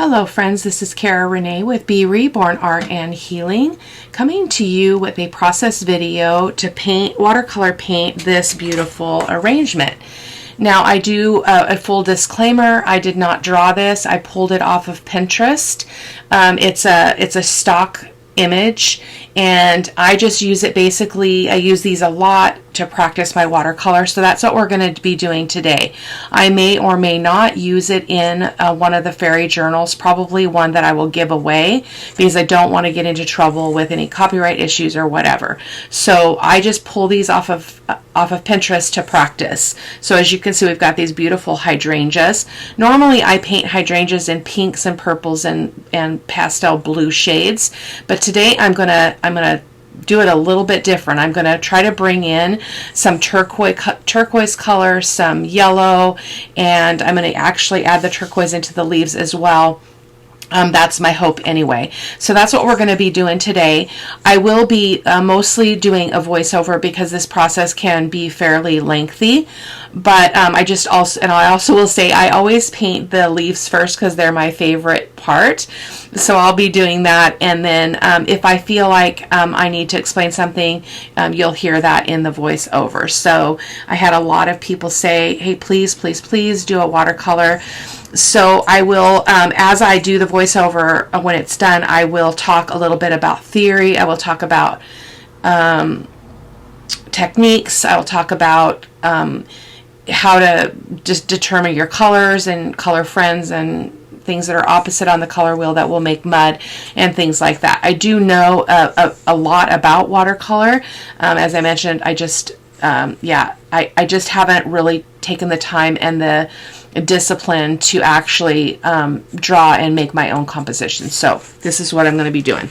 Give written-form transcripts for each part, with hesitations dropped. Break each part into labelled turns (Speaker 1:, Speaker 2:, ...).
Speaker 1: Hello friends, this is Cara-Renee with B.Reborn Art and Healing, coming to you with a process video to watercolor paint this beautiful arrangement. Now I do a full disclaimer, I did not draw this, I pulled it off of Pinterest. It's a stock image and I just use it basically. I use these a lot to practice my watercolor, so that's what we're going to be doing today. I may or may not use it in one of the fairy journals, probably one that I will give away because I don't want to get into trouble with any copyright issues or whatever. So I just pull these off of Pinterest to practice. So as you can see, we've got these beautiful hydrangeas. Normally I paint hydrangeas in pinks and purples and pastel blue shades, but today I'm gonna do it a little bit different. I'm going to try to bring in some turquoise color, some yellow, and I'm going to actually add the turquoise into the leaves as well. That's my hope anyway. So that's what we're going to be doing today. I will be mostly doing a voiceover because this process can be fairly lengthy. But I also will say I always paint the leaves first because they're my favorite part. So I'll be doing that, and then if I feel like I need to explain something, you'll hear that in the voiceover. So I had a lot of people say, hey, please, please, please do a watercolor. So I will, as I do the voiceover, when it's done, I will talk a little bit about theory. I will talk about techniques. I will talk about how to just determine your colors and color friends and things that are opposite on the color wheel that will make mud and things like that. I do know a lot about watercolor. As I mentioned, I just haven't really taken the time and the discipline to actually draw and make my own composition. So this is what I'm going to be doing.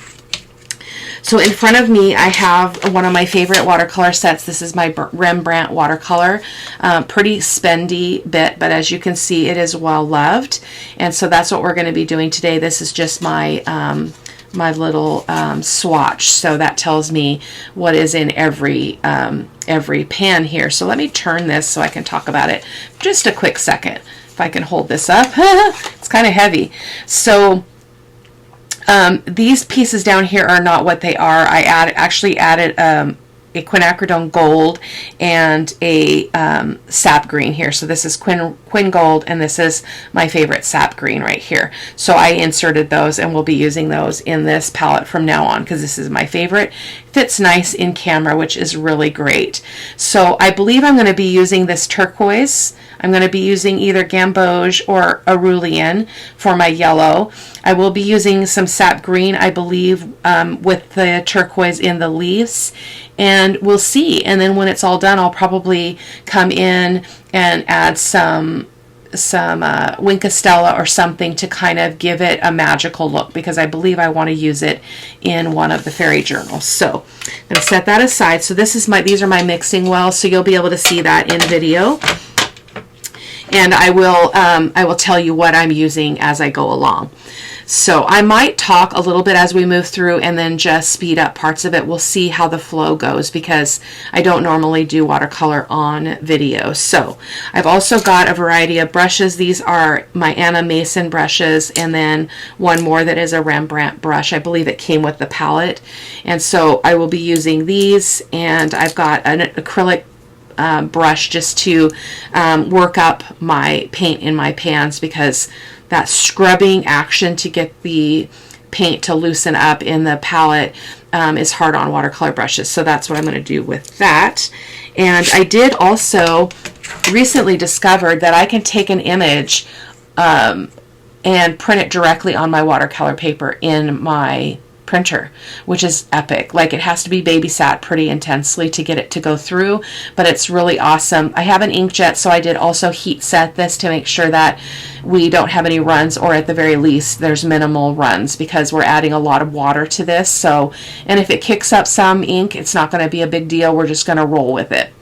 Speaker 1: So in front of me I have one of my favorite watercolor sets. This is my Rembrandt watercolor. Pretty spendy bit, but as you can see it is well loved, and so that's what we're going to be doing today. This is just my my little swatch, so that tells me what is in every pan here. So let me turn this so I can talk about it just a quick second. If I can hold this up. It's kind of heavy. So these pieces down here are not what they are. I actually added a quinacridone gold and a sap green here. So this is quin gold, and this is my favorite sap green right here. So I inserted those, and we'll be using those in this palette from now on because this is my favorite. Fits nice in camera, which is really great. So I believe I'm going to be using this turquoise. I'm going to be using either gamboge or Aurelian for my yellow. I will be using some sap green, I believe, with the turquoise in the leaves, and we'll see. And then when it's all done, I'll probably come in and add some Winkostella or something to kind of give it a magical look, because I believe I want to use it in one of the fairy journals. So I'm going to set that aside. So these are my mixing wells, so you'll be able to see that in video. And I will tell you what I'm using as I go along. So I might talk a little bit as we move through and then just speed up parts of it. We'll see how the flow goes because I don't normally do watercolor on video. So I've also got a variety of brushes. These are my Anna Mason brushes, and then one more that is a Rembrandt brush. I believe it came with the palette. And so I will be using these, and I've got an acrylic brush just to work up my paint in my pans, because that scrubbing action to get the paint to loosen up in the palette is hard on watercolor brushes. So that's what I'm going to do with that. And I did also recently discovered that I can take an image and print it directly on my watercolor paper in my printer, which is epic. Like, it has to be babysat pretty intensely to get it to go through, but it's really awesome. I have an inkjet, so I did also heat set this to make sure that we don't have any runs, or at the very least there's minimal runs, because we're adding a lot of water to this. So, and if it kicks up some ink, it's not going to be a big deal. We're just going to roll with it.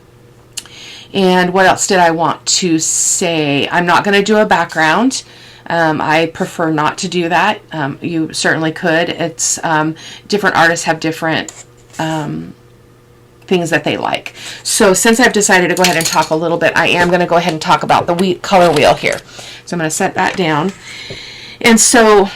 Speaker 1: And what else did I want to say? I'm not going to do a background. I prefer not to do that. You certainly could. It's different artists have different things that they like. So since I've decided to go ahead and talk a little bit, I am going to go ahead and talk about the color wheel here. So I'm going to set that down. And so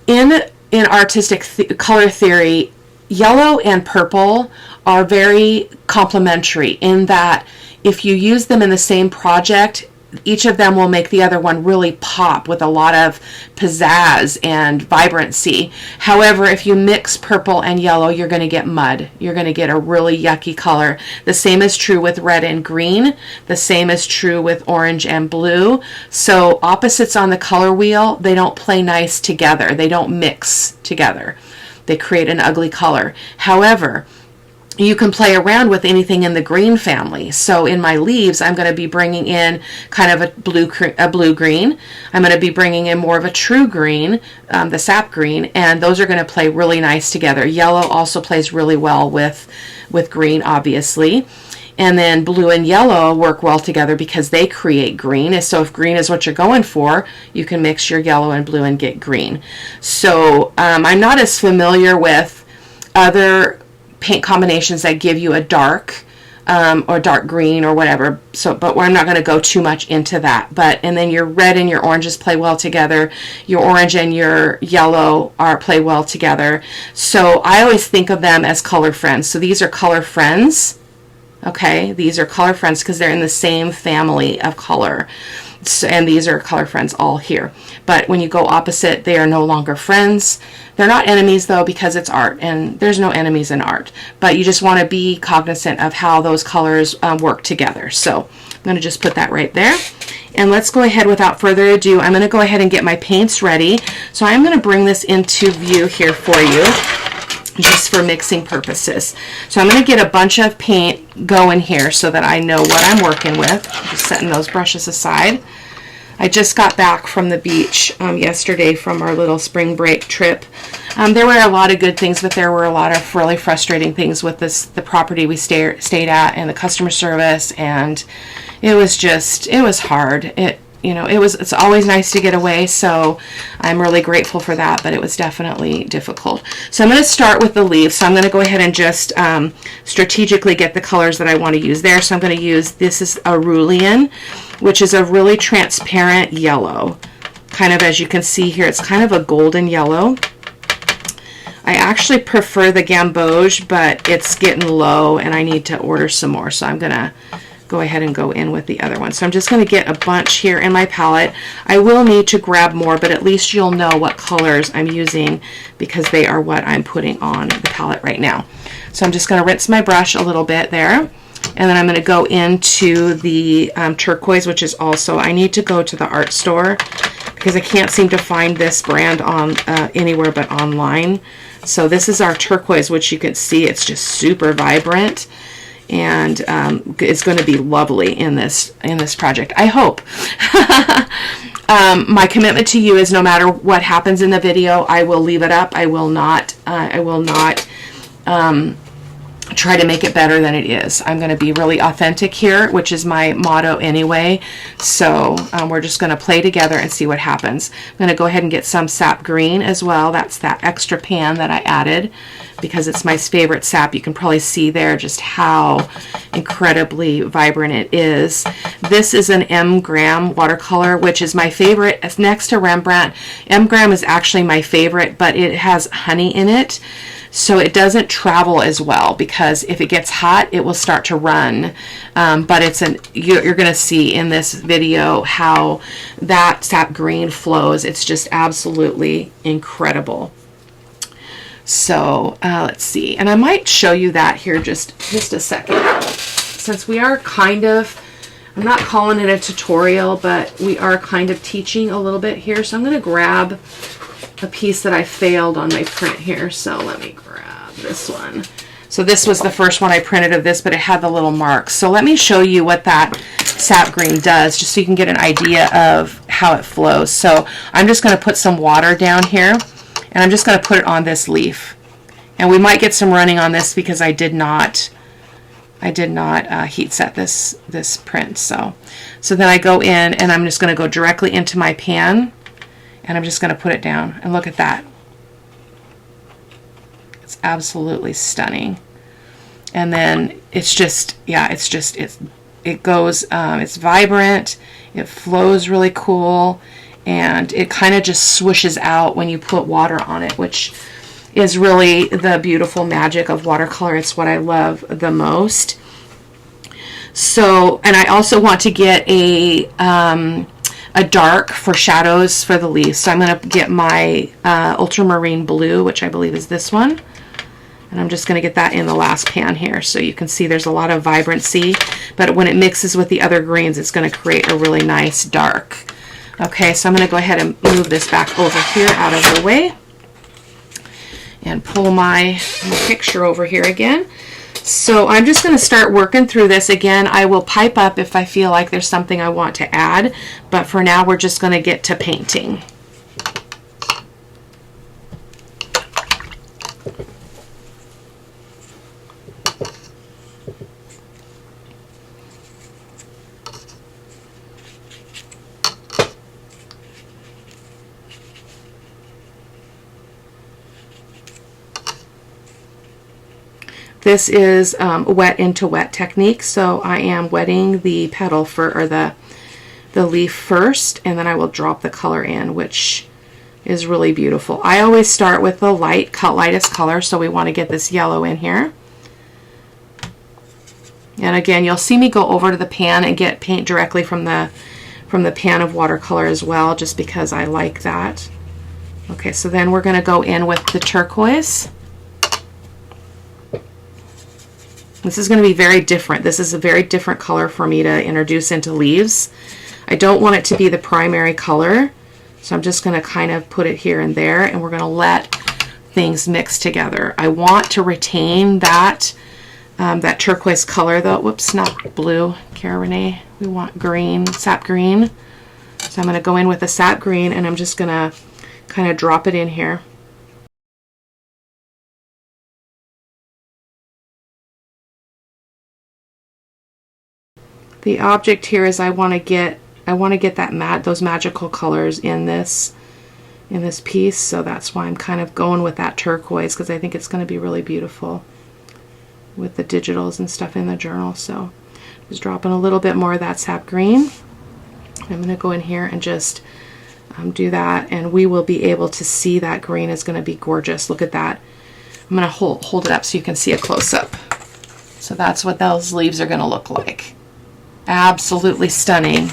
Speaker 1: in artistic color theory, yellow and purple are very complementary in that if you use them in the same project, each of them will make the other one really pop with a lot of pizzazz and vibrancy. However, if you mix purple and yellow, you're going to get mud. You're going to get a really yucky color. The same is true with red and green. The same is true with orange and blue. So opposites on the color wheel, they don't play nice together. They don't mix together. They create an ugly color. However, you can play around with anything in the green family. So in my leaves, I'm going to be bringing in kind of a blue-green. I'm going to be bringing in more of a true green, the sap green, and those are going to play really nice together. Yellow also plays really well with green, obviously. And then blue and yellow work well together because they create green. So if green is what you're going for, you can mix your yellow and blue and get green. So I'm not as familiar with other paint combinations that give you a dark or dark green or whatever, but I'm not going to go too much into that. And then your red and your oranges play well together. Your orange and your yellow play well together. So I always think of them as color friends. So these are color friends. Okay, these are color friends because they're in the same family of color. So, and these are color friends all here. But when you go opposite, they are no longer friends. They're not enemies though, because it's art and there's no enemies in art. But you just want to be cognizant of how those colors work together. So I'm going to just put that right there. And let's go ahead without further ado. I'm going to go ahead and get my paints ready. So I'm going to bring this into view here for you, just for mixing purposes. So I'm going to get a bunch of paint going here so that I know what I'm working with. Just setting those brushes aside. I just got back from the beach yesterday from our little spring break trip. There were a lot of good things, but there were a lot of really frustrating things with the property we stayed at and the customer service, and it was hard. It's always nice to get away, so I'm really grateful for that, but it was definitely difficult. So I'm going to start with the leaves. So I'm going to go ahead and just strategically get the colors that I want to use there. So I'm going to use, this is a Cerulean, which is a really transparent yellow. Kind of, as you can see here, it's kind of a golden yellow. I actually prefer the Gamboge, but it's getting low and I need to order some more. So I'm going to go ahead and go in with the other one. So I'm just going to get a bunch here in my palette. I will need to grab more, but at least you'll know what colors I'm using because they are what I'm putting on the palette right now. So I'm just going to rinse my brush a little bit there. And then I'm going to go into the turquoise, which is also, I need to go to the art store because I can't seem to find this brand on anywhere but online. So this is our turquoise, which you can see it's just super vibrant. And it's going to be lovely in this project, I hope. My commitment to you is no matter what happens in the video, I will leave it up. I will not try to make it better than it is. I'm going to be really authentic here, which is my motto anyway. So we're just going to play together and see what happens. I'm going to go ahead and get some sap green as well. That's that extra pan that I added because it's my favorite sap. You can probably see there just how incredibly vibrant it is. This is an M-Gram watercolor, which is my favorite. It's next to Rembrandt. M-Gram is actually my favorite, but it has honey in it. So it doesn't travel as well because if it gets hot, it will start to run. But you're going to see in this video how that sap green flows. It's just absolutely incredible. So let's see. And I might show you that here just a second. Since we are kind of, I'm not calling it a tutorial, but we are kind of teaching a little bit here. So I'm going to grab a piece that I failed on my print here. So let me grab this one. So this was the first one I printed of this, but it had the little marks. So let me show you what that sap green does, just so you can get an idea of how it flows. So I'm just going to put some water down here, and I'm just going to put it on this leaf. And we might get some running on this because I did not heat set this print. So then I go in, and I'm just going to go directly into my pan. And I'm just going to put it down, and look at that. It's absolutely stunning. And then it's just, yeah, it goes, it's vibrant, it flows really cool, and it kind of just swishes out when you put water on it, which is really the beautiful magic of watercolor. It's what I love the most. So, and I also want to get a dark for shadows for the leaves. So I'm going to get my ultramarine blue, which I believe is this one. And I'm just going to get that in the last pan here. So you can see there's a lot of vibrancy, but when it mixes with the other greens, it's going to create a really nice dark. Okay, so I'm going to go ahead and move this back over here out of the way and pull my picture over here again. So I'm just going to start working through this. Again, I will pipe up if I feel like there's something I want to add, but for now we're just going to get to painting. This is wet into wet technique, so I am wetting the petal or the leaf first, and then I will drop the color in, which is really beautiful. I always start with the lightest color, so we want to get this yellow in here. And again, you'll see me go over to the pan and get paint directly from the pan of watercolor as well, just because I like that. Okay, so then we're going to go in with the turquoise. This is going to be very different. This is a very different color for me to introduce into leaves. I don't want it to be the primary color, so I'm just going to kind of put it here and there, and we're going to let things mix together. I want to retain that that turquoise color though. Whoops, not blue, Cara-Renee. We want green, sap green. So I'm going to go in with the sap green, and I'm just going to kind of drop it in here. The object here is I want to get those magical colors in this piece, so that's why I'm kind of going with that turquoise, because I think it's going to be really beautiful with the digitals and stuff in the journal. So just dropping a little bit more of that sap green. I'm going to go in here and just do that, and we will be able to see that green is going to be gorgeous. Look at that. I'm going to hold it up so you can see a close-up. So that's what those leaves are going to look like. Absolutely stunning.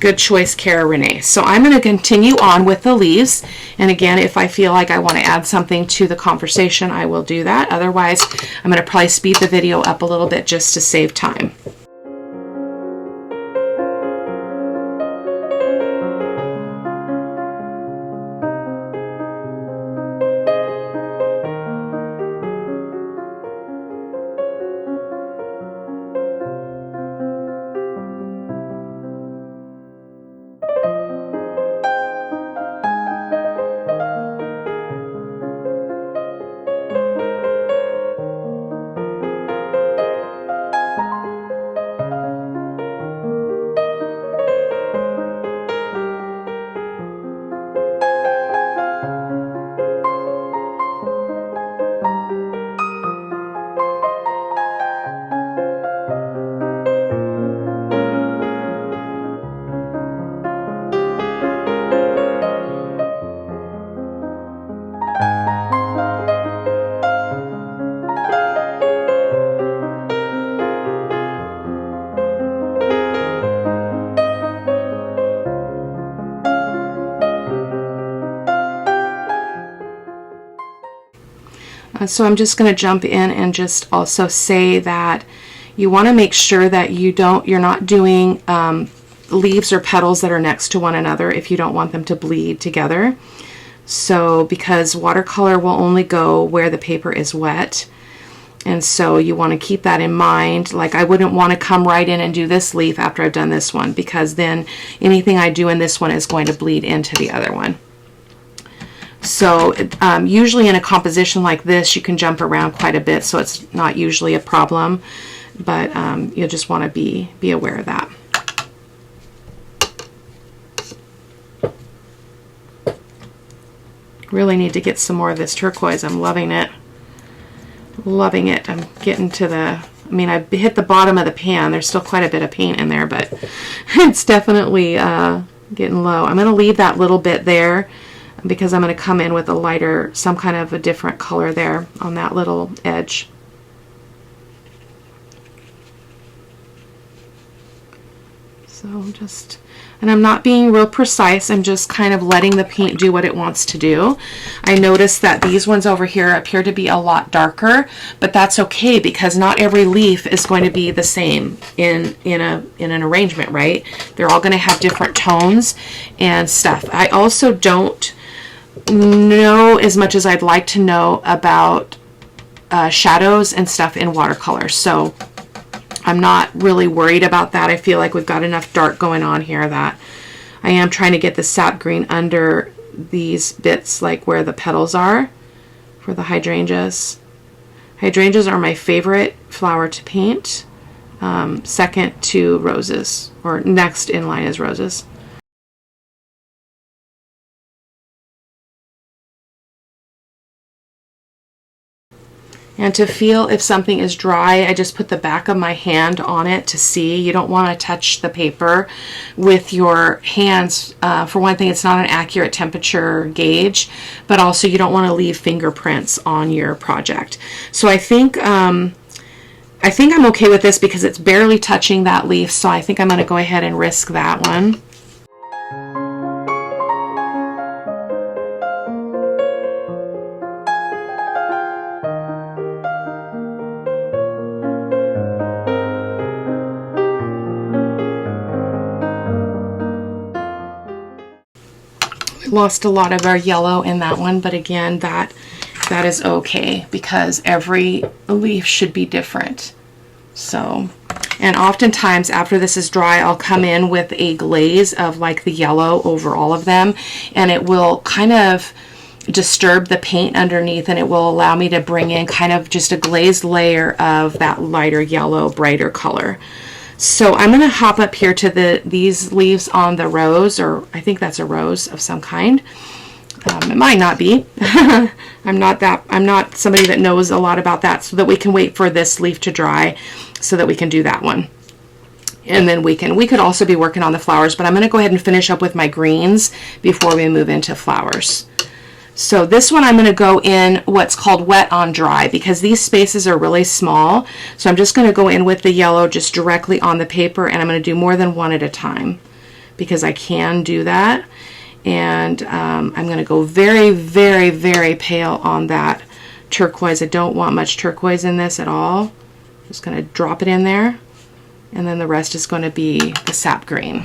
Speaker 1: Good choice, Cara-Renee. So I'm going to continue on with the leaves, and again, if I feel like I want to add something to the conversation, I will do that. Otherwise, I'm going to probably speed the video up a little bit just to save time. So I'm just going to jump in and just also say that you want to make sure that you're not doing leaves or petals that are next to one another if you don't want them to bleed together. So because watercolor will only go where the paper is wet, and so you want to keep that in mind. Like, I wouldn't want to come right in and do this leaf after I've done this one, because then anything I do in this one is going to bleed into the other one. So usually in a composition like this, you can jump around quite a bit, so it's not usually a problem, but you'll just want to be aware of that. Really need to get some more of this turquoise. I'm loving it. Loving it. I'm getting to I I hit the bottom of the pan. There's still quite a bit of paint in there, but it's definitely Getting low. I'm going to leave that little bit there because I'm going to come in with a lighter, some kind of a different color there on that little edge. So just, and I'm not being real precise, I'm just kind of letting the paint do what it wants to do. I noticed that these ones over here appear to be a lot darker, but that's okay because not every leaf is going to be the same in an arrangement, right? They're all going to have different tones and stuff. I also don't know as much as I'd like to know about shadows and stuff in watercolor, so I'm not really worried about that. I feel like we've got enough dark going on here that I am trying to get the sap green under these bits, like where the petals are for the hydrangeas. Hydrangeas are my favorite flower to paint, second to roses, or next in line is roses. And to feel if something is dry, I just put the back of my hand on it to see. You don't want to touch the paper with your hands. For one thing, it's not an accurate temperature gauge, but also you don't want to leave fingerprints on your project. So I think I'm okay with this because it's barely touching that leaf, so I think I'm going to go ahead and risk that one. Lost a lot of our yellow in that one, but again, that is okay because every leaf should be different. So, and oftentimes after this is dry, I'll come in with a glaze of like the yellow over all of them, and it will kind of disturb the paint underneath, and it will allow me to bring in kind of just a glazed layer of that lighter yellow, brighter color. So I'm going to hop up here to these leaves on the rose, or I think that's a rose of some kind. It might not be. I'm not somebody that knows a lot about that, so that we can wait for this leaf to dry so that we can do that one. And then we could also be working on the flowers, but I'm going to go ahead and finish up with my greens before we move into flowers. So this one I'm going to go in what's called wet on dry because these spaces are really small. So I'm just going to go in with the yellow just directly on the paper, and I'm going to do more than one at a time because I can do that. And I'm going to go very, very, very pale on that turquoise. I don't want much turquoise in this at all. Just going to drop it in there, and then the rest is going to be the sap green.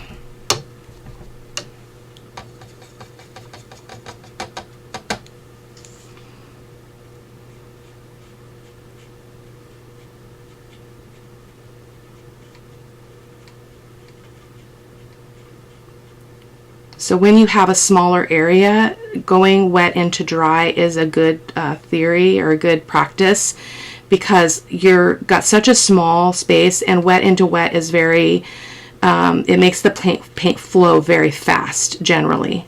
Speaker 1: So when you have a smaller area, going wet into dry is a good theory or a good practice because you've got such a small space, and wet into wet is very, it makes the paint flow very fast generally.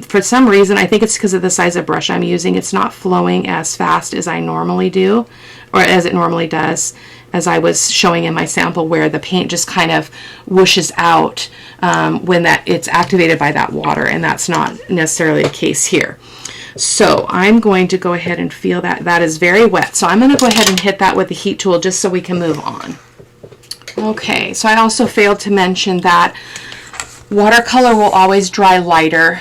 Speaker 1: For some reason, I think it's because of the size of brush I'm using, it's not flowing as fast as I normally do, or as it normally does, as I was showing in my sample where the paint just kind of whooshes out when it's activated by that water, and that's not necessarily the case here. So I'm going to go ahead and feel that. That is very wet. So I'm going to go ahead and hit that with the heat tool just so we can move on. Okay, so I also failed to mention that watercolor will always dry lighter.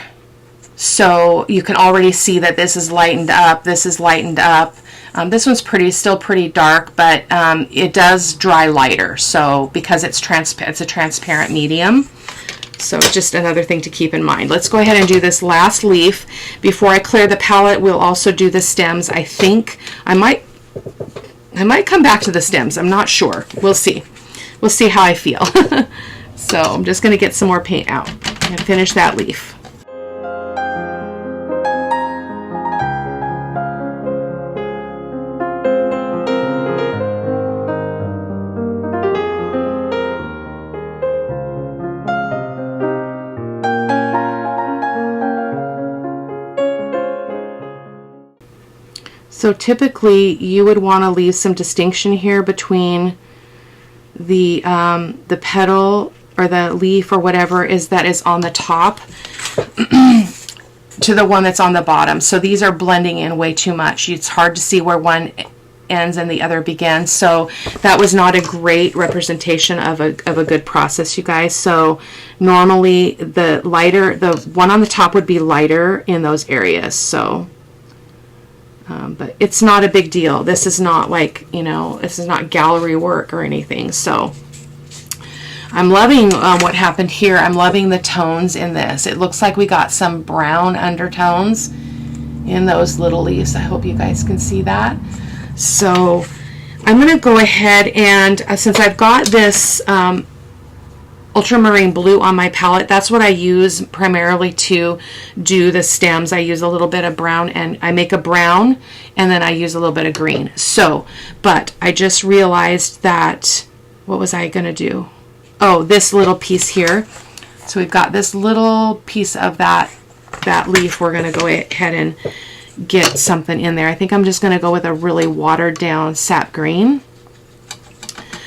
Speaker 1: So you can already see that this is lightened up, this is lightened up. This one's still pretty dark, but it does dry lighter. So because it's a transparent medium. So just another thing to keep in mind. Let's go ahead and do this last leaf. Before I clear the palette, we'll also do the stems. I think I might come back to the stems. I'm not sure. We'll see. We'll see how I feel. So I'm just going to get some more paint out and finish that leaf. So typically you would want to leave some distinction here between the petal or the leaf or whatever is that is on the top to the one that's on the bottom. So these are blending in way too much. It's hard to see where one ends and the other begins. So that was not a great representation of a good process, you guys. So normally the one on the top would be lighter in those areas. So but it's not a big deal. This is not like, you know, this is not gallery work or anything. So I'm loving what happened here. I'm loving the tones in this. It looks like we got some brown undertones in those little leaves. I hope you guys can see that. So I'm going to go ahead and, since I've got this ultramarine blue on my palette, that's what I use primarily to do the stems. I use a little bit of brown, and I make a brown, and then I use a little bit of green. So, but I just realized that, what was I going to do? Oh, this little piece here. So we've got this little piece of that leaf. We're going to go ahead and get something in there. I think I'm just going to go with a really watered down sap green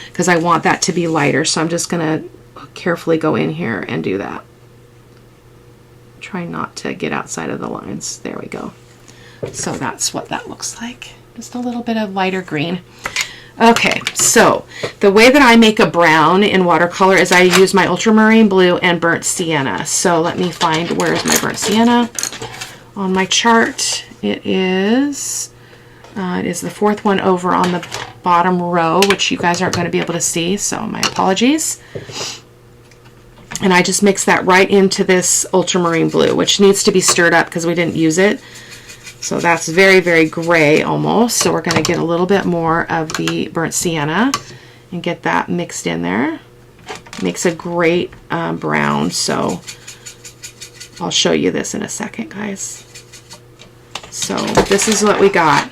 Speaker 1: because I want that to be lighter. So I'm just going to carefully go in here and do that. Try not to get outside of the lines. There we go. So that's what that looks like. Just a little bit of lighter green. Okay, so the way that I make a brown in watercolor is I use my ultramarine blue and burnt sienna. So let me find, where's my burnt sienna on my chart. It is the fourth one over on the bottom row, which you guys aren't going to be able to see, so my apologies. And I just mix that right into this ultramarine blue, which needs to be stirred up because we didn't use it. So that's very, very gray almost. So we're going to get a little bit more of the burnt sienna and get that mixed in there. Makes a great brown. So I'll show you this in a second, guys. So this is what we got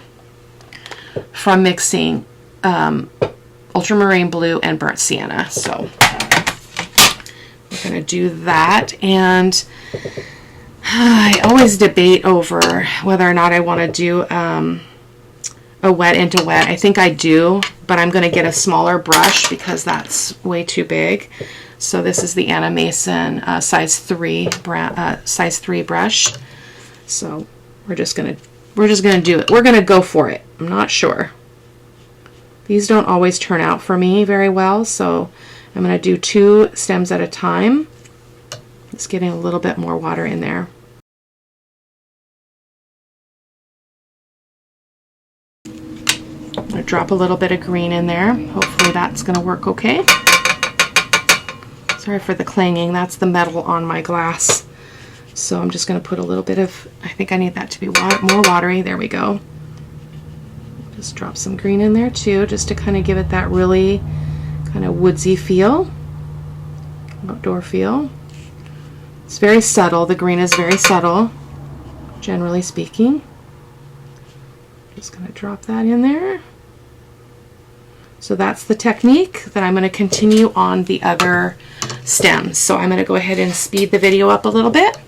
Speaker 1: from mixing ultramarine blue and burnt sienna. So we're going to do that. And I always debate over whether or not I want to do a wet into wet. I think I do, but I'm going to get a smaller brush because that's way too big. So this is the Anna Mason size 3 brush. So we're just gonna do it. We're gonna go for it. I'm not sure. These don't always turn out for me very well, so I'm gonna do 2 stems at a time. Just getting a little bit more water in there. I'm gonna drop a little bit of green in there. Hopefully that's gonna work okay. Sorry for the clanging. That's the metal on my glass. So I'm just going to put a little bit of, I think I need that to be more watery. There we go. Just drop some green in there too, just to kind of give it that really kind of woodsy feel, outdoor feel. It's very subtle. The green is very subtle, generally speaking. Just going to drop that in there. So that's the technique that I'm going to continue on the other stems. So I'm going to go ahead and speed the video up a little bit.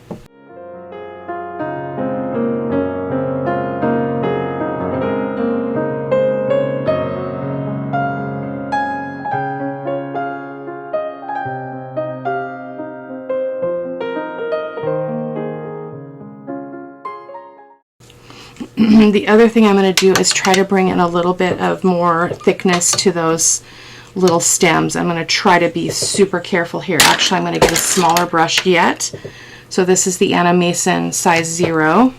Speaker 1: The other thing I'm going to do is try to bring in a little bit of more thickness to those little stems. I'm going to try to be super careful here. Actually, I'm going to get a smaller brush yet. So this is the Anna Mason size 0.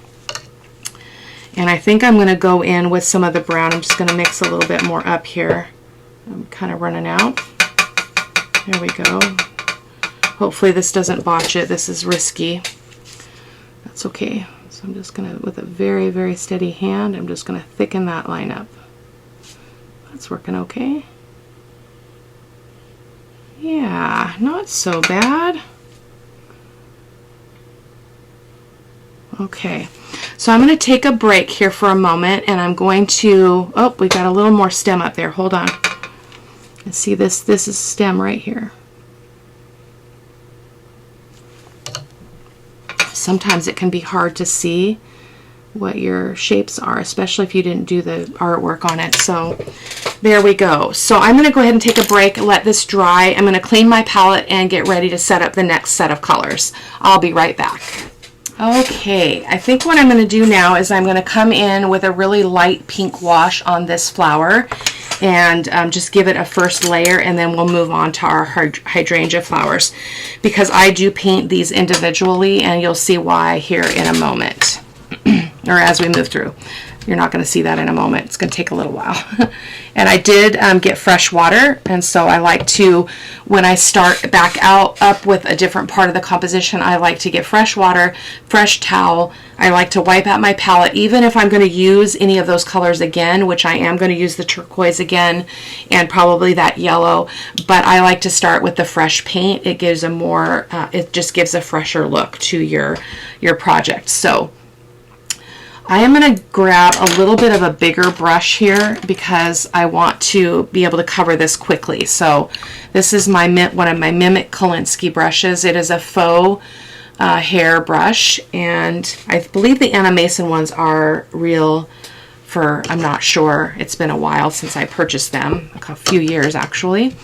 Speaker 1: And I think I'm going to go in with some of the brown. I'm just going to mix a little bit more up here. I'm kind of running out. There we go. Hopefully this doesn't botch it. This is risky. That's okay. So I'm just going to, with a very, very steady hand, I'm just going to thicken that line up. That's working okay. Yeah, not so bad. Okay, so I'm going to take a break here for a moment, and I'm going to, oh, we got a little more stem up there. Hold on. Let's see, this is stem right here. Sometimes it can be hard to see what your shapes are, especially if you didn't do the artwork on it. So There we go. So I'm going to go ahead and take a break, let this dry. I'm going to clean my palette and get ready to set up the next set of colors. I'll be right back. Okay, I think what I'm going to do now is I'm going to come in with a really light pink wash on this flower and just give it a first layer, and then we'll move on to our hydrangea flowers, because I do paint these individually, and you'll see why here in a moment or as we move through. You're not going to see that in a moment. It's going to take a little while. And I did get fresh water, and so I like to, when I start back up with a different part of the composition, I like to get fresh water, fresh towel. I like to wipe out my palette, even if I'm going to use any of those colors again, which I am going to use the turquoise again and probably that yellow, but I like to start with the fresh paint. It gives a more, it just gives a fresher look to your project. So I am going to grab a little bit of a bigger brush here because I want to be able to cover this quickly. So this is one of my Mimic Kolinsky brushes. It is a faux hair brush, and I believe the Anna Mason ones are real for, I'm not sure. It's been a while since I purchased them, a few years actually.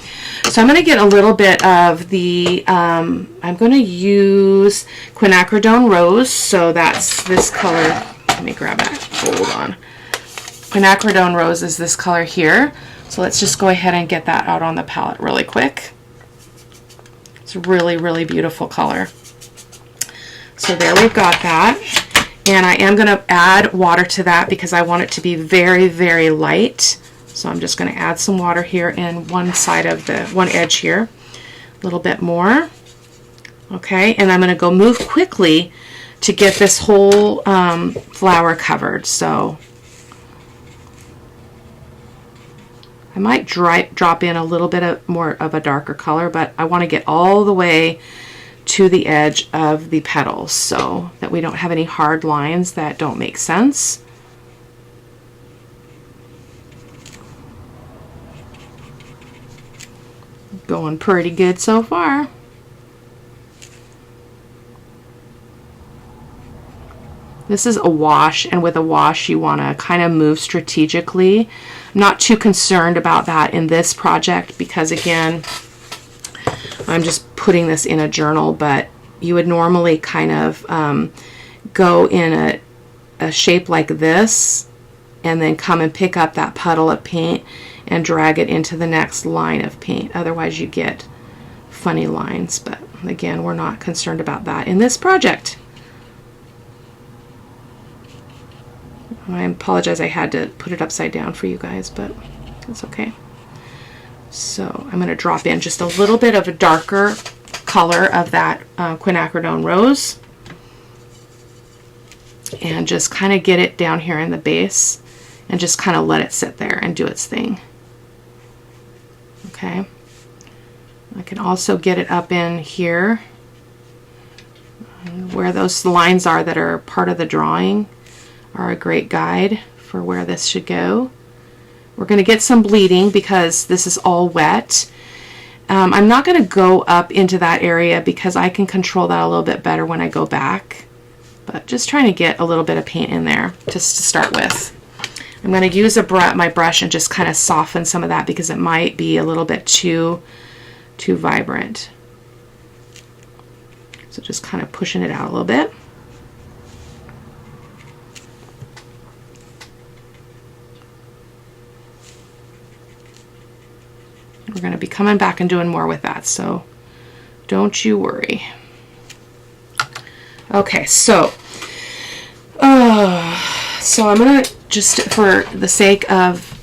Speaker 1: So I'm going to get a little bit of the, I'm going to use Quinacridone Rose, so that's this color. Let me grab that. Hold on. Quinacridone Rose is this color here. So let's just go ahead and get that out on the palette really quick. It's a really, really beautiful color. So there we've got that. And I am going to add water to that because I want it to be very, very light. So I'm just going to add some water here in one side of the, one edge here. A little bit more. Okay, and I'm going to go move quickly to get this whole flower covered. So I might drop in a little bit more of a darker color, but I want to get all the way to the edge of the petals so that we don't have any hard lines that don't make sense. Going pretty good so far. This is a wash, and with a wash you want to kind of move strategically. I'm not too concerned about that in this project because, again, I'm just putting this in a journal, but you would normally kind of go in a shape like this and then come and pick up that puddle of paint and drag it into the next line of paint. Otherwise you get funny lines, but again, we're not concerned about that in this project. I apologize, I had to put it upside down for you guys, but it's okay. So I'm going to drop in just a little bit of a darker color of that Quinacridone Rose and just kind of get it down here in the base and just kind of let it sit there and do its thing. Okay. I can also get it up in here where those lines are that are part of the drawing. Are a great guide for where this should go. We're going to get some bleeding because this is all wet. I'm not going to go up into that area because I can control that a little bit better when I go back, but just trying to get a little bit of paint in there just to start with. I'm going to use my brush and just kind of soften some of that because it might be a little bit too vibrant. So just kind of pushing it out a little bit. We're going to be coming back and doing more with that, so don't you worry. Okay, so I'm going to, just for the sake of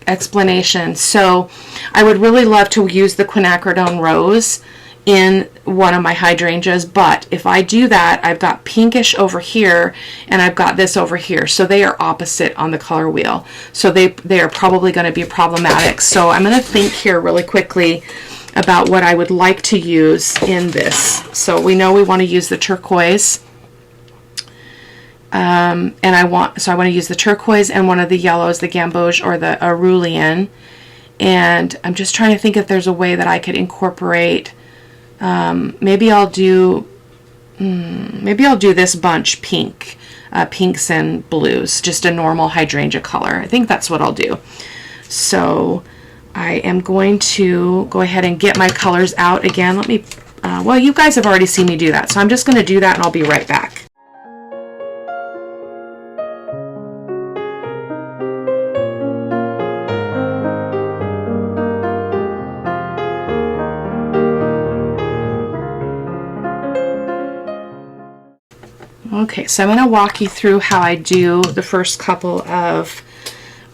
Speaker 1: explanation, so I would really love to use the Quinacridone Rose in one of my hydrangeas, but if I do that, I've got pinkish over here and I've got this over here, so they are opposite on the color wheel, so they are probably going to be problematic. So I'm going to think here really quickly about what I would like to use in this. So we know we want to use the turquoise, and I want to use the turquoise and one of the yellows, the gamboge or the Arulian, and I'm just trying to think if there's a way that I could incorporate. Maybe I'll do this bunch pink, pinks and blues, just a normal hydrangea color. I think that's what I'll do. So I am going to go ahead and get my colors out again. Let me, well, you guys have already seen me do that, so I'm just going to do that and I'll be right back. Okay, so I'm going to walk you through how I do the first couple of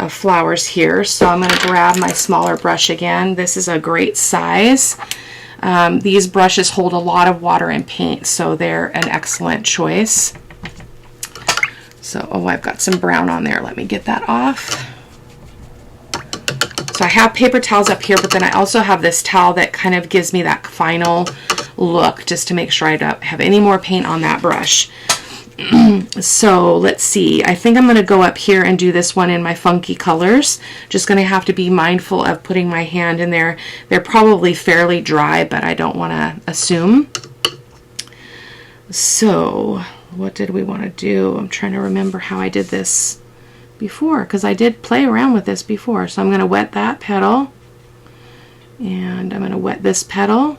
Speaker 1: flowers here. So I'm going to grab my smaller brush again. This is a great size. These brushes hold a lot of water and paint, so they're an excellent choice. So, oh, I've got some brown on there. Let me get that off. So I have paper towels up here, but then I also have this towel that kind of gives me that final look, just to make sure I don't have any more paint on that brush. So let's see, I think I'm going to go up here and do this one in my funky colors. Just going to have to be mindful of putting my hand in there. They're probably fairly dry, but I don't want to assume. So what did we want to do? I'm trying to remember how I did this before, because I did play around with this before. So I'm going to wet that petal, and I'm going to wet this petal.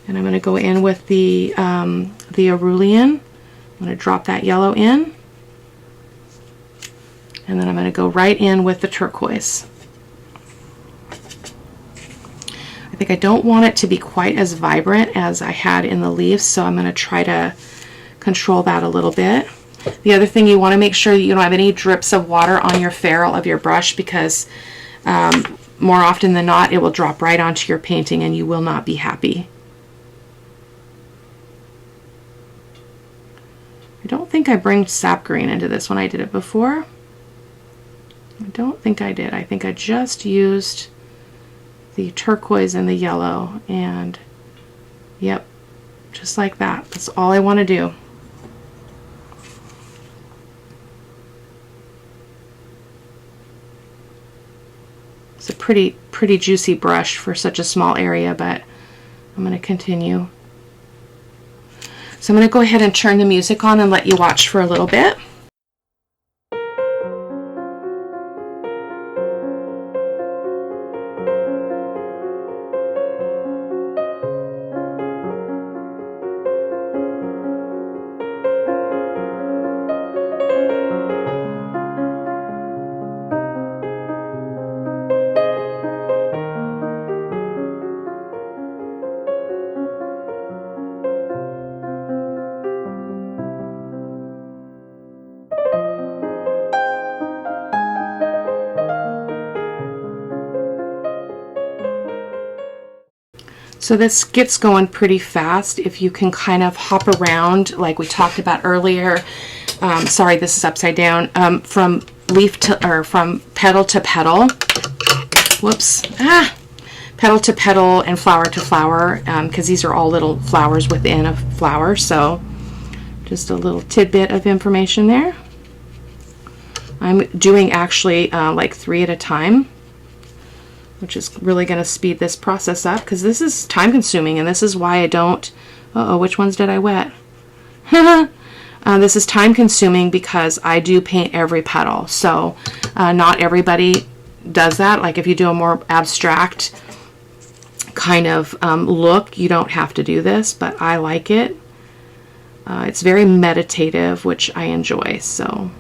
Speaker 1: And I'm going to go in with the Arulian. I'm going to drop that yellow in. And then I'm going to go right in with the turquoise. I think I don't want it to be quite as vibrant as I had in the leaves, so I'm going to try to control that a little bit. The other thing, you want to make sure that you don't have any drips of water on your ferrule of your brush, because more often than not, it will drop right onto your painting and you will not be happy. I don't think I bring sap green into this when I did it before. I don't think I did. I think I just used the turquoise and the yellow, and yep, just like that. That's all I want to do. It's a pretty juicy brush for such a small area, but I'm going to continue. So I'm going to go ahead and turn the music on and let you watch for a little bit. So this gets going pretty fast if you can kind of hop around like we talked about earlier. Sorry, this is upside down. From leaf to, or from petal to petal. Whoops. Petal to petal and flower to flower, because these are all little flowers within a flower. So just a little tidbit of information there. I'm doing actually like 3 at a time, which is really going to speed this process up, because this is time consuming, and this is why I don't, which ones did I wet? This is time consuming because I do paint every petal, so not everybody does that. Like if you do a more abstract kind of look, you don't have to do this, but I like it. It's very meditative, which I enjoy, so,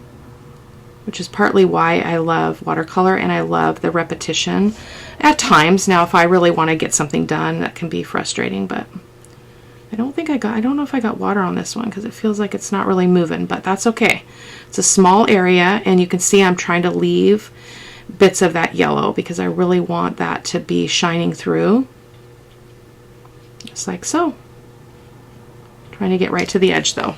Speaker 1: which is partly why I love watercolor, and I love the repetition at times. Now, if I really want to get something done, that can be frustrating, but I don't know if I got water on this one, because it feels like it's not really moving, but that's okay. It's a small area, and you can see I'm trying to leave bits of that yellow because I really want that to be shining through, just like so. Trying to get right to the edge though.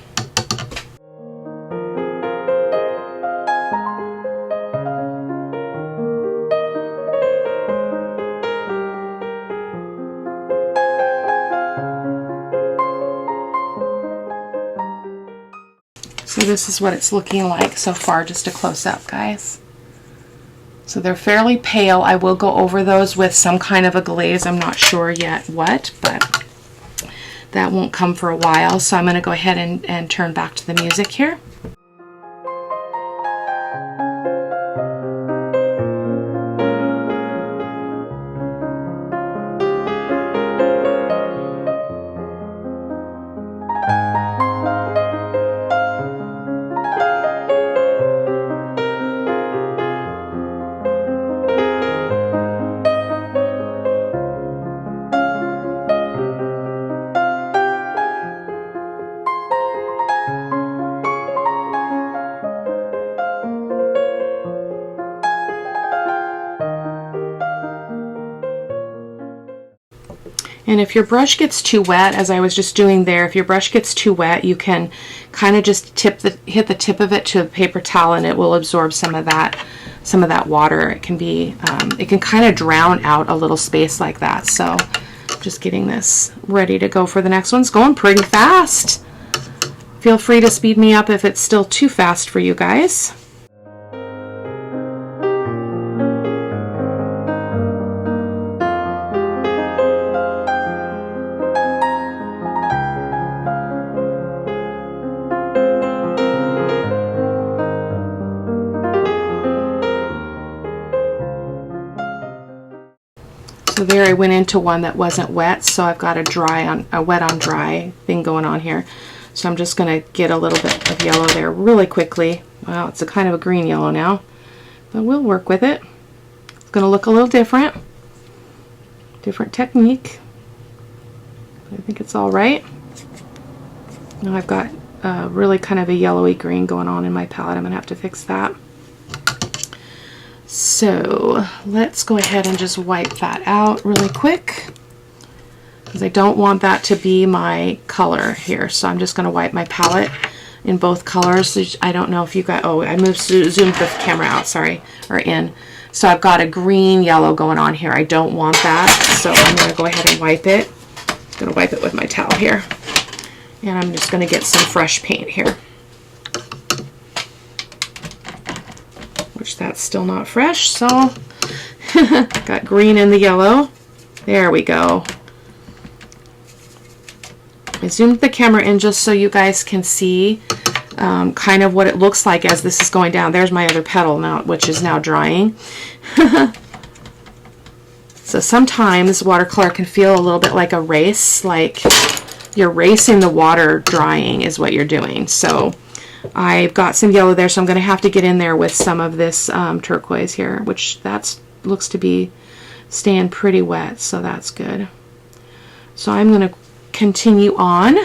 Speaker 1: So this is what it's looking like so far, just a close-up, guys. So they're fairly pale. I will go over those with some kind of a glaze. I'm not sure yet what, but that won't come for a while. So I'm going to go ahead and turn back to the music here. And if your brush gets too wet, as I was just doing there, if your brush gets too wet, you can kind of just hit the tip of it to a paper towel, and it will absorb some of that water. It can be, it can kind of drown out a little space like that. So just getting this ready to go for the next one. It's going pretty fast. Feel free to speed me up if it's still too fast for you guys. So there I went into one that wasn't wet, so I've got a wet on dry thing going on here. So I'm just going to get a little bit of yellow there really quickly. Wow, it's a kind of a green yellow now, but we'll work with it. It's going to look a little different technique. I think it's all right. Now I've got really kind of a yellowy green going on in my palette. I'm going to have to fix that. So let's go ahead and just wipe that out really quick, because I don't want that to be my color here. So I'm just going to wipe my palette in both colors. I don't know if you got, oh, I zoomed the camera out, sorry, or in. So I've got a green yellow going on here. I don't want that, so I'm going to go ahead and wipe it. I'm going to wipe it with my towel here, and I'm just going to get some fresh paint here. Which that's still not fresh, so got green in the yellow. There we go. I zoomed the camera in just so you guys can see kind of what it looks like as this is going down. There's my other petal now, which is now drying. So sometimes watercolor can feel a little bit like a race, like you're racing the water drying is what you're doing. So I've got some yellow there, so I'm going to have to get in there with some of this turquoise here, which looks to be staying pretty wet, so that's good. So I'm going to continue on.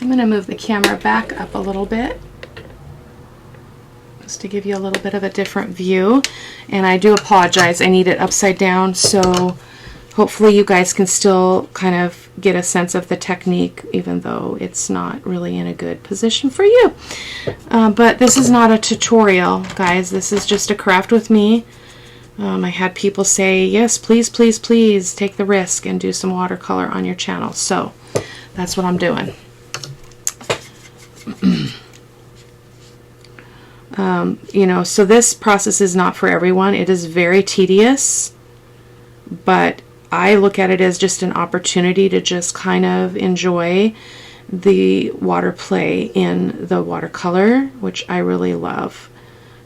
Speaker 1: I'm going to move the camera back up a little bit just to give you a little bit of a different view. And I do apologize, I need it upside down, so hopefully you guys can still kind of get a sense of the technique, even though it's not really in a good position for you. But this is not a tutorial, guys. This is just a craft with me. I had people say, yes, please, please, please take the risk and do some watercolor on your channel. So that's what I'm doing. You know, so this process is not for everyone. It is very tedious, but I look at it as just an opportunity to just kind of enjoy the water play in the watercolor, which I really love.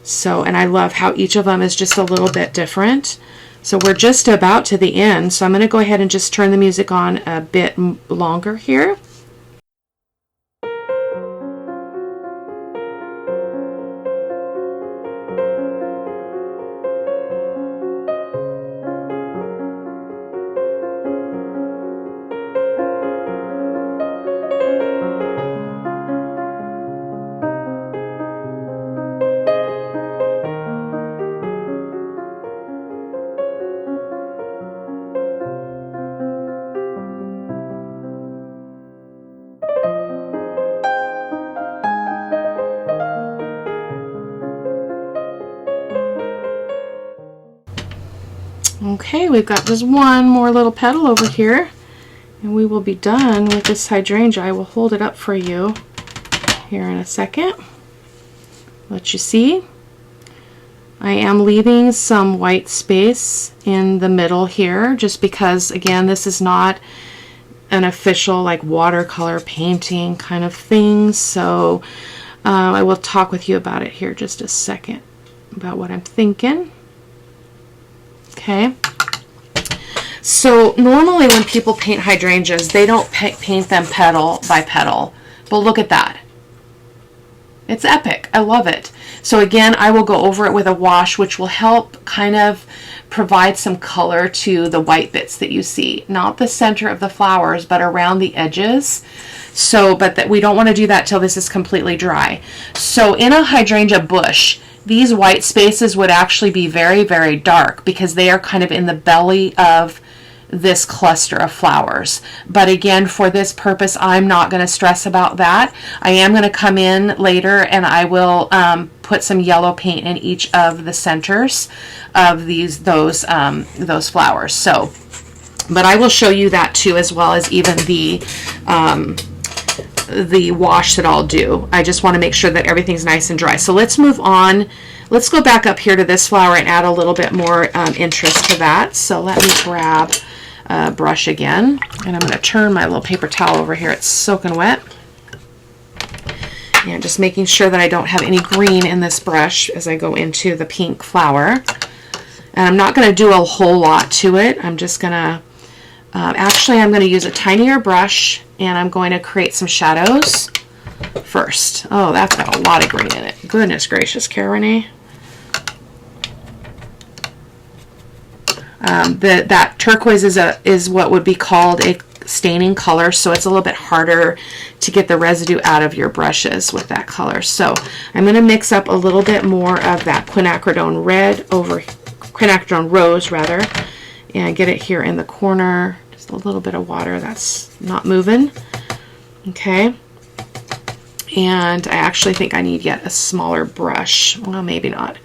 Speaker 1: So, and I love how each of them is just a little bit different. So we're just about to the end, so I'm going to go ahead and just turn the music on a bit longer here. Okay, we've got just one more little petal over here, and we will be done with this hydrangea. I will hold it up for you here in a second. Let you see. I am leaving some white space in the middle here, just because, again, this is not an official like watercolor painting kind of thing. So I will talk with you about it here just a second, about what I'm thinking. Okay. So normally when people paint hydrangeas, they don't paint them petal by petal. But look at that. It's epic. I love it. So again, I will go over it with a wash, which will help kind of provide some color to the white bits that you see. Not the center of the flowers, but around the edges. So, but that we don't want to do that till this is completely dry. So in a hydrangea bush, these white spaces would actually be very, very dark because they are kind of in the belly of this cluster of flowers. But again, for this purpose, I'm not going to stress about that. I am going to come in later and I will put some yellow paint in each of the centers of those flowers. So, but I will show you that too, as well as even the wash that I'll do. I just want to make sure that everything's nice and dry. So let's move on. Let's go back up here to this flower and add a little bit more interest to that. So let me grab a brush again, and I'm going to turn my little paper towel over here. It's soaking wet. And just making sure that I don't have any green in this brush as I go into the pink flower. And I'm not going to do a whole lot to it. I'm just going to, actually I'm going to use a tinier brush, and I'm going to create some shadows first. Oh, that's got a lot of green in it. Goodness gracious, Cara-Renee. That turquoise is what would be called a staining color, so it's a little bit harder to get the residue out of your brushes with that color. So I'm going to mix up a little bit more of that quinacridone rose rather, and get it here in the corner. Just a little bit of water that's not moving. Okay. And I actually think I need yet a smaller brush. Well, maybe not.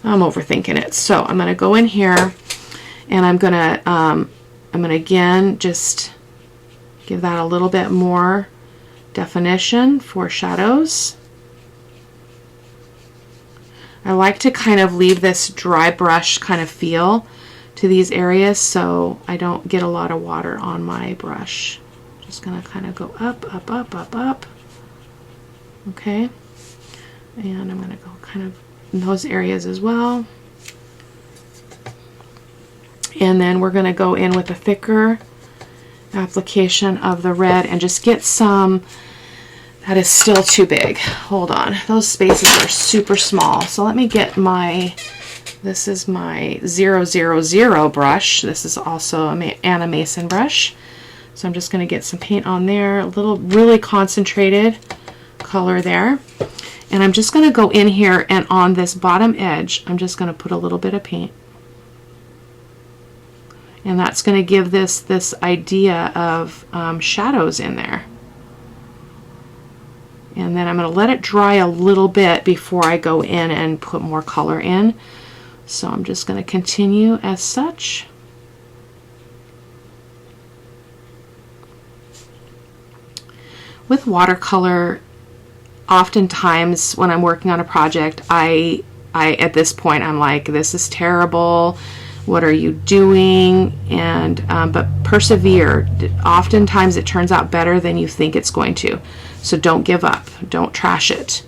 Speaker 1: I'm overthinking it. So I'm going to go in here, and I'm going to again just give that a little bit more definition for shadows. I like to kind of leave this dry brush kind of feel to these areas so I don't get a lot of water on my brush. Just going to kind of go up, up, up, up, up. Okay. And I'm going to go kind of in those areas as well. And then we're going to go in with a thicker application of the red and just get some that is still too big. Hold on. Those spaces are super small. So let me get this is my 000 brush. This is also an Anna Mason brush. So I'm just going to get some paint on there, a little really concentrated color there. And I'm just going to go in here, and on this bottom edge, I'm just going to put a little bit of paint. And that's going to give this idea of shadows in there. And then I'm going to let it dry a little bit before I go in and put more color in. So I'm just going to continue as such. With watercolor, oftentimes when I'm working on a project, I at this point I'm like, this is terrible. What are you doing? And but persevere. Oftentimes it turns out better than you think it's going to. So don't give up. Don't trash it.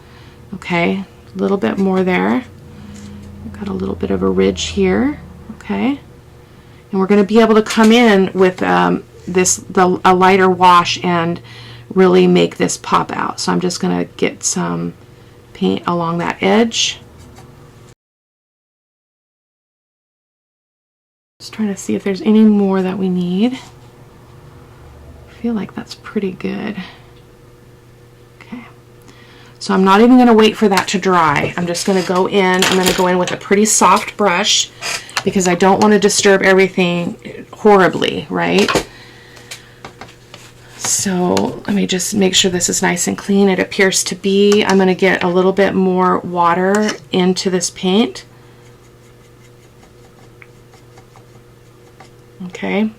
Speaker 1: Okay, a little bit more there. Got a little bit of a ridge here. Okay, and we're going to be able to come in with a lighter wash and really make this pop out. So I'm just going to get some paint along that edge. Just trying to see if there's any more that we need. I feel like that's pretty good. Okay. So I'm not even going to wait for that to dry. I'm just going to go in. I'm going to go in with a pretty soft brush because I don't want to disturb everything horribly, right? So let me just make sure this is nice and clean. It appears to be. I'm going to get a little bit more water into this paint. Okay,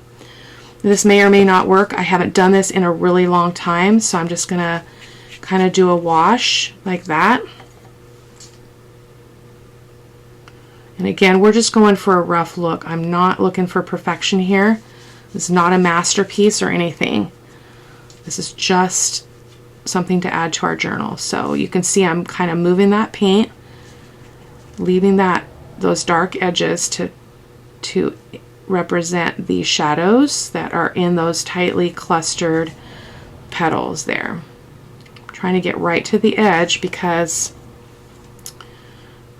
Speaker 1: this may or may not work. I haven't done this in a really long time, so I'm just going to kind of do a wash like that. And again, we're just going for a rough look. I'm not looking for perfection here. This is not a masterpiece or anything. This is just something to add to our journal. So you can see I'm kind of moving that paint, leaving those dark edges to represent the shadows that are in those tightly clustered petals there. I'm trying to get right to the edge because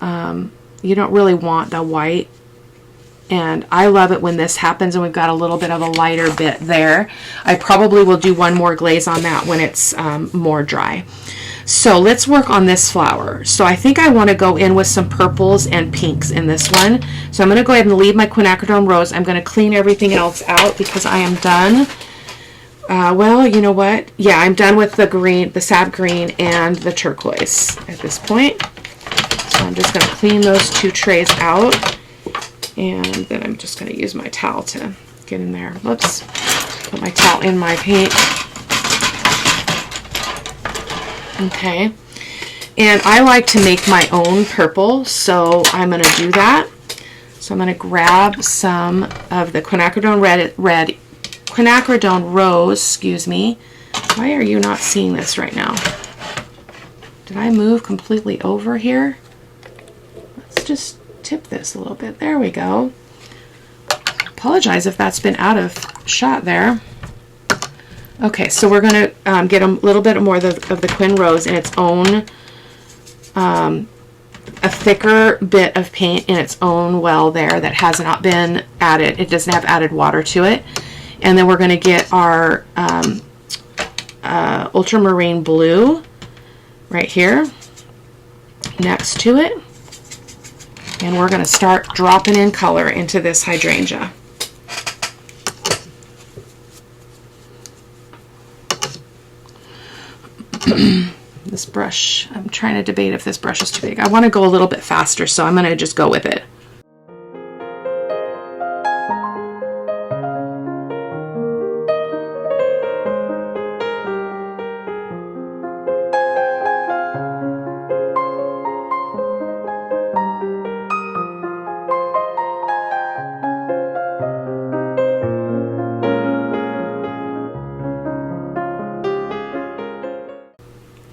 Speaker 1: you don't really want the white. And I love it when this happens and we've got a little bit of a lighter bit there. I probably will do one more glaze on that when it's more dry. So let's work on this flower. So I think I want to go in with some purples and pinks in this one. So I'm going to go ahead and leave my quinacridone rose. I'm going to clean everything else out because I am done. Well, you know what? Yeah, I'm done with the green, the sap green, and the turquoise at this point. So I'm just going to clean those two trays out. And then I'm just going to use my towel to get in there. Whoops. Put my towel in my paint. Okay. And I like to make my own purple, so I'm going to do that. So I'm going to grab some of the quinacridone rose, excuse me. Why are you not seeing this right now? Did I move completely over here? Let's just tip this a little bit. There we go. Apologize if that's been out of shot there. Okay, so we're going to get a little bit more of the Quin Rose in its own, a thicker bit of paint in its own well there that has not been added. It doesn't have added water to it. And then we're going to get our ultramarine blue right here next to it. And we're going to start dropping in color into this hydrangea. This brush, I'm trying to debate if this brush is too big. I want to go a little bit faster, so I'm going to just go with it.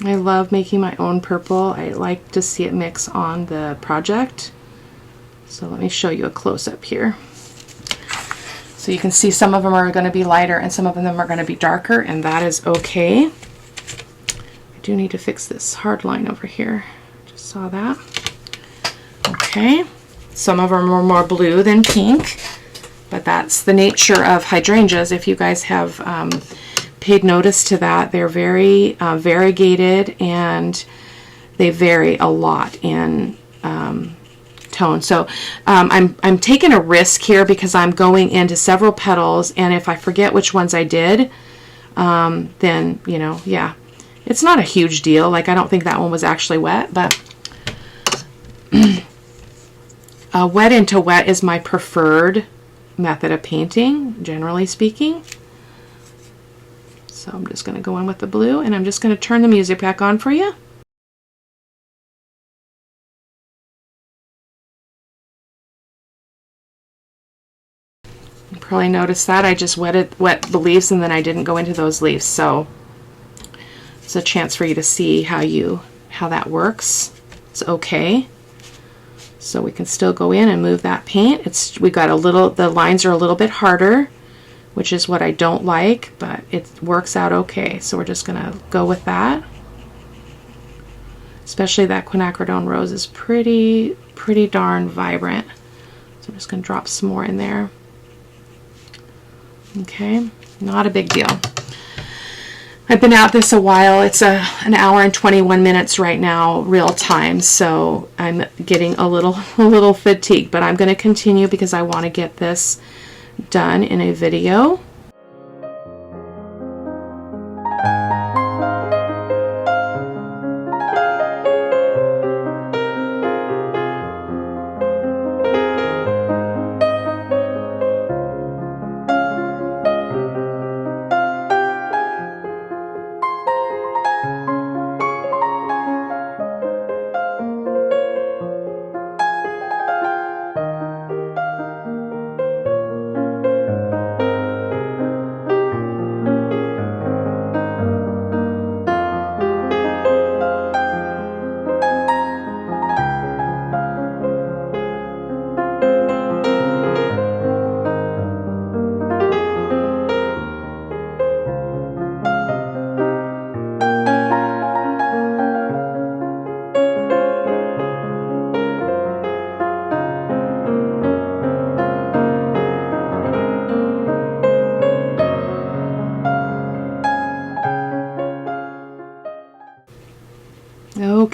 Speaker 1: I love making my own purple. I like to see it mix on the project. So let me show you a close-up here. So you can see some of them are going to be lighter and some of them are going to be darker, and that is okay. I do need to fix this hard line over here. Just saw that. Okay. Some of them are more blue than pink, but that's the nature of hydrangeas. If you guys have paid notice to that, they're very variegated and they vary a lot in tone. So I'm taking a risk here because I'm going into several petals, and if I forget which ones I did, then, you know, yeah, it's not a huge deal. Like, I don't think that one was actually wet, but wet into wet is my preferred method of painting, generally speaking. So I'm just going to go in with the blue, and I'm just going to turn the music back on for you. You probably noticed that I just wet the leaves and then I didn't go into those leaves. So it's a chance for you to see how that works. It's okay. So we can still go in and move that paint. The lines are a little bit harder, which is what I don't like, but it works out okay. So we're just gonna go with that. Especially that quinacridone rose is pretty darn vibrant. So I'm just gonna drop some more in there. Okay, not a big deal. I've been at this a while. It's an hour and 21 minutes right now, real time. So I'm getting a little fatigued, but I'm gonna continue because I wanna get this done in a video.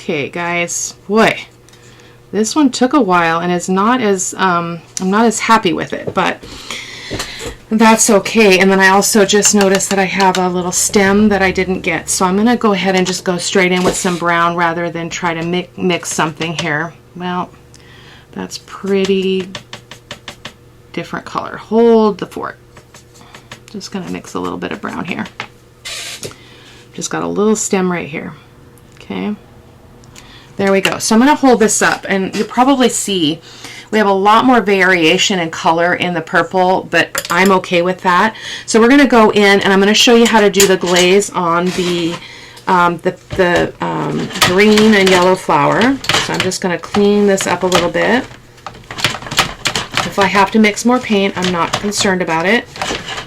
Speaker 1: Okay, guys, boy, this one took a while and is not as, I'm not as happy with it, but that's okay. And then I also just noticed that I have a little stem that I didn't get. So I'm going to go ahead and just go straight in with some brown rather than try to mix something here. Well, that's pretty different color. Hold the fort. Just going to mix a little bit of brown here. Just got a little stem right here. Okay. There we go. So I'm going to hold this up, and you'll probably see we have a lot more variation in color in the purple, but I'm okay with that. So we're going to go in, and I'm going to show you how to do the glaze on the green and yellow flower. So I'm just going to clean this up a little bit. If I have to mix more paint, I'm not concerned about it.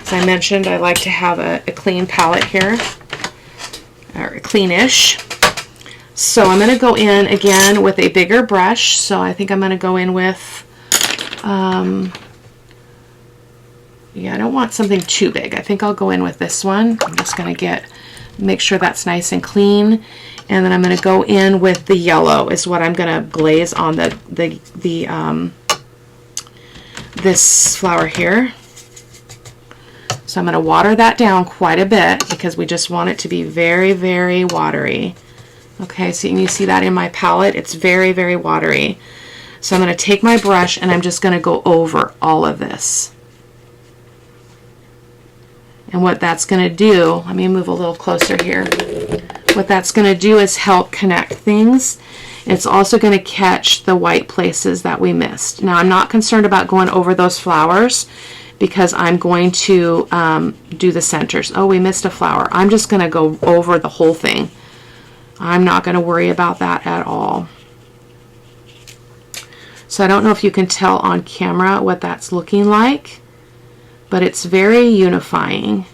Speaker 1: As I mentioned, I like to have a clean palette here, or cleanish. So I'm going to go in again with a bigger brush. So I think I'm going to go in with, yeah, I don't want something too big. I think I'll go in with this one. I'm just going to make sure that's nice and clean. And then I'm going to go in with the yellow is what I'm going to glaze on this flower here. So I'm going to water that down quite a bit because we just want it to be very, very watery. Okay, so you see that in my palette, it's very, very watery. So I'm going to take my brush and I'm just going to go over all of this. And what that's going to do, let me move a little closer here. What that's going to do is help connect things. It's also going to catch the white places that we missed. Now I'm not concerned about going over those flowers because I'm going to do the centers. Oh, we missed a flower. I'm just going to go over the whole thing. I'm not going to worry about that at all. So I don't know if you can tell on camera what that's looking like, but it's very unifying.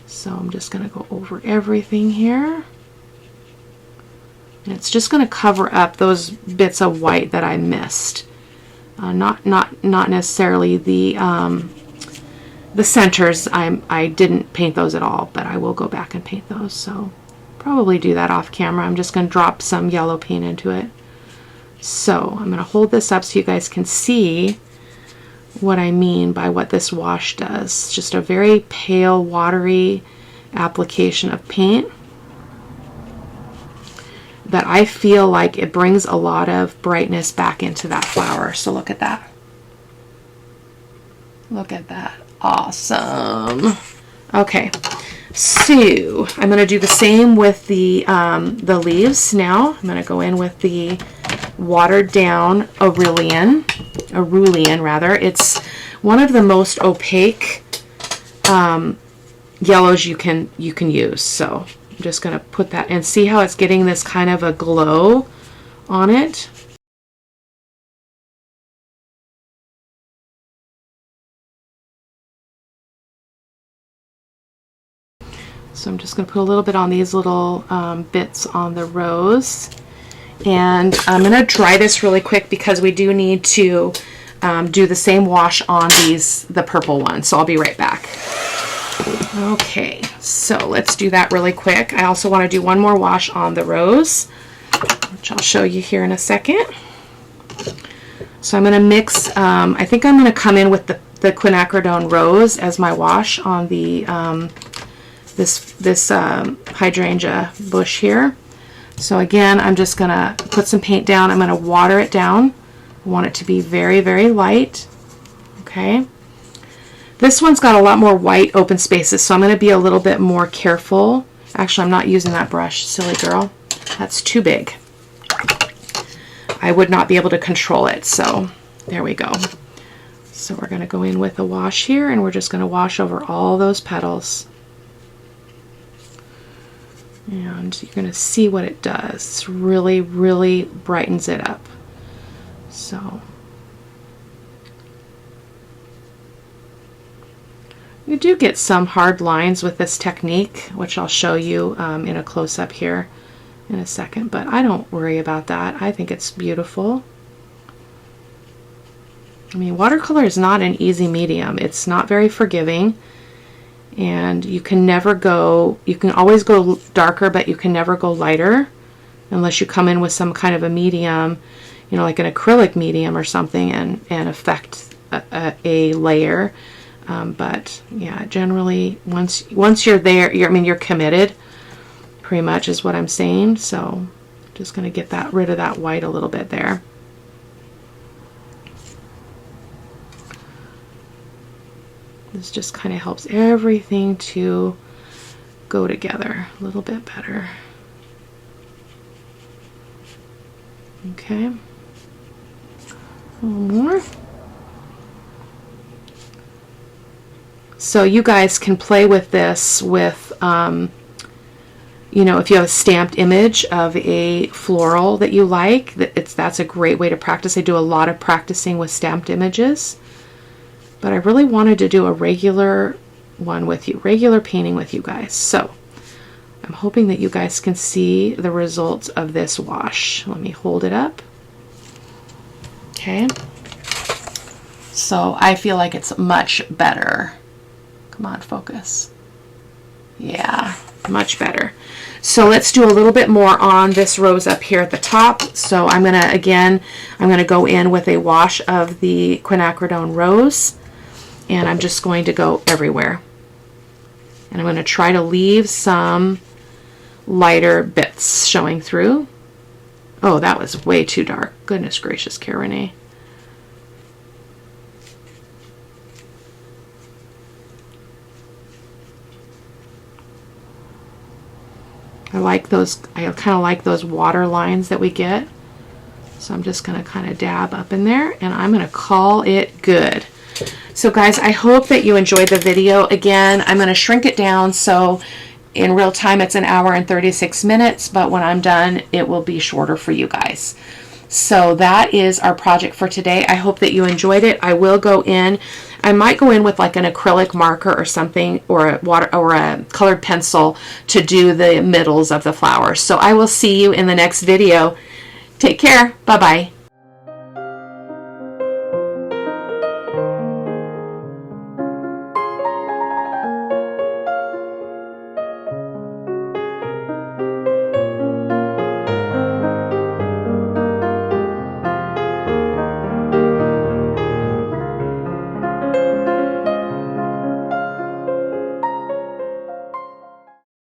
Speaker 1: So I'm just going to go over everything here. And it's just going to cover up those bits of white that I missed. Not necessarily the centers. I didn't paint those at all, but I will go back and paint those. So probably do that off camera. I'm just going to drop some yellow paint into it. So I'm going to hold this up so you guys can see what I mean by what this wash does. It's just a very pale, watery application of paint that I feel like it brings a lot of brightness back into that flower. So look at that. Look at that. Awesome. Okay. So I'm going to do the same with the leaves now. I'm going to go in with the watered down Aurelian rather. It's one of the most opaque yellows you can use. So I'm just going to put that and see how it's getting this kind of a glow on it. So I'm just going to put a little bit on these little bits on the rose. And I'm going to dry this really quick because we do need to do the same wash on the purple one. So I'll be right back. Okay, so let's do that really quick. I also want to do one more wash on the rose, which I'll show you here in a second. So I'm going to mix, I think I'm going to come in with the quinacridone rose as my wash on the this hydrangea bush here. So again, I'm just going to put some paint down. I'm going to water it down. I want it to be very, very light. Okay. This one's got a lot more white open spaces, so I'm going to be a little bit more careful. Actually, I'm not using that brush, silly girl. That's too big. I would not be able to control it, so there we go. So we're going to go in with a wash here, and we're just going to wash over all those petals. And you're going to see what it does. It really, really brightens it up. So you do get some hard lines with this technique, which I'll show you in a close-up here in a second, but I don't worry about that. I think it's beautiful. I mean, watercolor is not an easy medium. It's not very forgiving. And you can never go, you can always go darker, but you can never go lighter. unless you come in with some kind of a medium, you know, like an acrylic medium or something, and affect a layer. But yeah, generally once you're there, you're committed, pretty much is what I'm saying. So just going to get rid of that white a little bit there. This just kind of helps everything to go together a little bit better. Okay, a little more. So you guys can play with this with, you know, if you have a stamped image of a floral that you like, that's a great way to practice. I do a lot of practicing with stamped images, but I really wanted to do a regular one with you, regular painting with you guys. So I'm hoping that you guys can see the results of this wash. Let me hold it up. Okay. So I feel like it's much better. Come on, focus. Yeah, much better. So let's do a little bit more on this rose up here at the top. So I'm gonna go in with a wash of the quinacridone rose, and I'm just going to go everywhere. And I'm going to try to leave some lighter bits showing through. Oh, that was way too dark. Goodness gracious, Cara-Renee. I kind of like those water lines that we get. So I'm just going to kind of dab up in there, and I'm going to call it good. So guys, I hope that you enjoyed the video. Again, I'm going to shrink it down so in real time it's 1 hour and 36 minutes, but when I'm done it will be shorter for you guys. So that is our project for today. I hope that you enjoyed it. I will go in, I might go in with like an acrylic marker or something, or a colored pencil to do the middles of the flowers. So I will see you in the next video. Take care. Bye-bye.